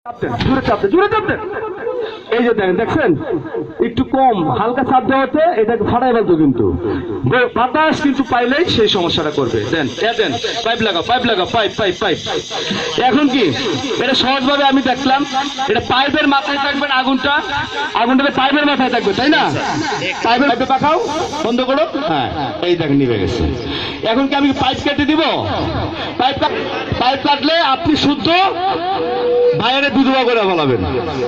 জোরে চাপ দেন, জোরে চাপ দেন। এই যে দেখেন, দেখছেন একটু কম হালকা চাপ দেওয়াতে এটাকে ফাটাই ফেলতো, কিন্তু বাতাস কিন্তু পাইলেই সেই সমস্যাটা করবে। দেন দেন, পাইপ লাগাও, পাইপ লাগাও, পাইপ পাইপ পাইপ। এখন কি এটা সহজভাবে আমি দেখলাম, এটা পাইপের মাথায় থাকবেন আগুনটা, আগুনটা পাইপের মাথায় থাকবে, তাই না? পাইপের পাইপে পাকাও, বন্ধ করো। হ্যাঁ, এই দেখেন নিভে গেছে। এখন কি আমি পাইপ কেটে দিব? পাইপ পাইপ কাটলে আপনি শুদ্ধ বাইরে বিধবা করে ফেলাবেন,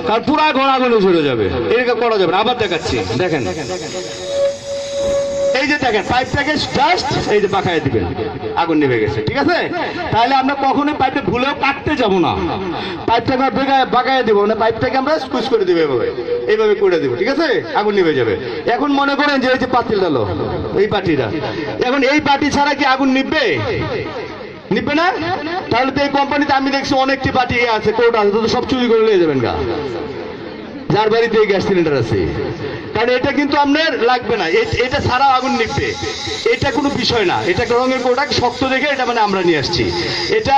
কারণ পুরা ঘর আগুনে ঝরে যাবে। এরকম করা যাবে না। আবার দেখাচ্ছি, দেখেন এই যে দেখেন পাইপটাকে জাস্ট এই যে পাকায় দিবেন, আগুন নিভে গেছে। ঠিক আছে, তাহলে আমরা কখনোই পাইপে ভুলেও কাটতে যাব না, পাইপটাকে বাঁকায় দিব না, পাইপটাকে আমরা স্কুইজ করে দিব, এইভাবে করে দিব। ঠিক আছে, আগুন নিভে যাবে। এখন মনে করেন যে এই যে পাতিল ডালো, এই পাটিটা, এখন এই পাটি ছাড়া কি আগুন নিভবে? নিবে না। তাহলে তো এই কোম্পানিতে আমি দেখছি অনেকটি পার্টি আছে, কোর্ট আছে, তো সব চুরি করে নিয়ে যাবেন গা, যার বাড়িতে এই গ্যাস সিলিন্ডার আছে। কারণ এটা কিন্তু আপনার লাগবে না, এটা ছাড়া আগুন নিবে, এটা কোনো বিষয় না। এটা রঙের প্রোডাক্ট, শক্ত দেখে এটা মানে আমরা নিয়ে আসছি। এটা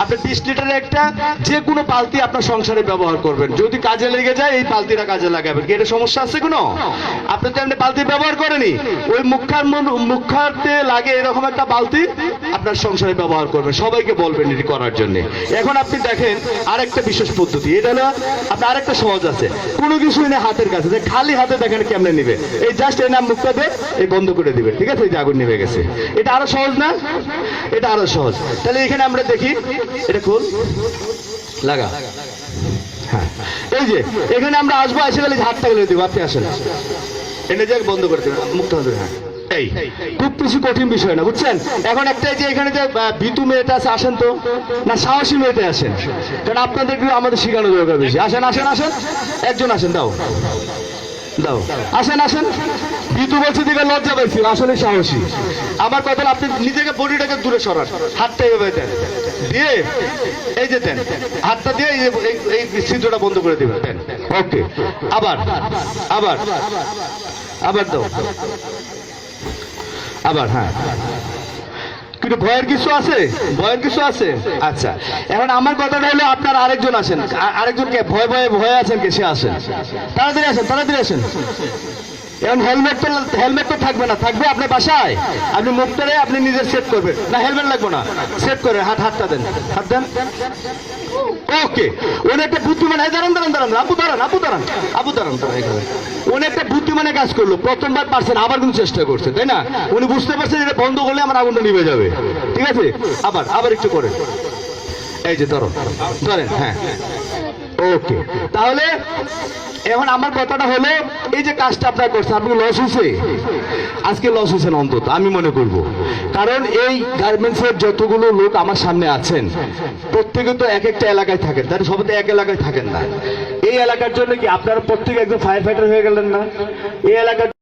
আপনার 20 লিটারের একটা যে কোনো বালতি আপনার সংসারে ব্যবহার করবেন, যদি কাজে লেগে যায় এই বালতিটা কাজে লাগাবেন। কি এটা সমস্যা আছে কোনো? আপনি তো এমনি বালতি ব্যবহার করেনি, ওই মুখাতে লাগে এরকম একটা বালতি আপনার সংসারে ব্যবহার করবেন, সবাইকে বলবেন এটি করার জন্য। এখন আপনি দেখেন আরেকটা বিশেষ পদ্ধতি, এটা হলো আপনার আরেকটা সহজ আছে, কোনো কিছুই নেই হাতের কাছে, যে খালি হাতে দেখেন কেমনে নিবে, এই জাস্ট এই নাম মুখটা দিয়ে এই বন্ধ করে দিবে। ঠিক আছে, এই যে আগুন নিভে গেছে। এটা আরো সহজ না? এটা আরো সহজ। তাহলে এখানে আমরা দেখি, এটা খুল লাগা। হ্যাঁ, এই যে এখানে আমরা আসবো, এসে গেলে হাতটা গেলে দিব, আপনি আসেন, এনে যে বন্ধ করে দেবেন মুখটা। হ্যাঁ, এই খুব কিছু কঠিন বিষয় না, বুঝছেন? এখন একটা যে এখানে যে বিতু মেয়েটা আছে, আসেন তো, না সাহসী মেয়েটা আসেন, কারণ আপনাদেরকে আমাদের শেখানো দরকার বেশি। আসেন আসেন আসেন, একজন আসেন, দাও দাও, আসেন আসেন। বিতু বলছে দিকে লজ্জা পাইছিল, আসলে সাহসী। আমার কথা, আপনি নিজেকে বডিটাকে দূরে সরান, হাতটা এভাবে দেন, দিয়ে এই যে দেন, হাতটা দিয়ে এই ছিদ্রটা বন্ধ করে দিবেন, দেন। ওকে, আবার আবার আবার দাও, আবার। হ্যাঁ, কিন্তু ভয়ের কিছু আছে? ভয়ের কিছু আছে? আচ্ছা, এখন আমার কথাটা হলো আপনার আরেকজন আসেন, আরেকজনকে ভয় ভয়ে ভয়ে আছেন কে, সে আসেন, তাড়াতাড়ি আসেন, তাড়াতাড়ি আসেন। এখন হেলমেট তো থাকবে না, থাকবে আপনার বাসায়, আপনি মুখটারে আপনি নিজের সেট করবেন না, হেলমেট লাগবে না, সেট করে হাতটা দেন, হাত দেন। ওকে, উনি একটা বুদ্ধিমান, দাঁড়ান দাঁড়ান দাঁড়ান, আপু দাঁড়ান, আপু দাঁড়ান, আপু দাঁড়ান, উনি একটা বুদ্ধিমানের কাজ করলো, প্রথমবার পারছেন, আবার কিন্তু চেষ্টা করছে, তাই না? উনি বুঝতে পারছেন এটা বন্ধ করলে আমার আগুনটা নিভে যাবে। ঠিক আছে, আবার আবার একটু করেন, এই যে ধরো, ধরেন। হ্যাঁ, ওকে। তাহলে এখন আমার কথাটা হলো, এই যে কাজটা আপনার করছে, আপনি লস হয়েছে, আজকে লস হয়েছেন অন্তত আমি মনে করব, কারণ এই গার্মেন্টসের যতগুলো লোক আমার সামনে আছেন প্রত্যেকে তো এক একটা এলাকায় থাকেন, তাহলে সবাই তো এক এলাকায় থাকেন না। এই এলাকার জন্য কি আপনারা প্রত্যেকে একজন ফায়ার ফাইটার হয়ে গেলেন না? এই এলাকার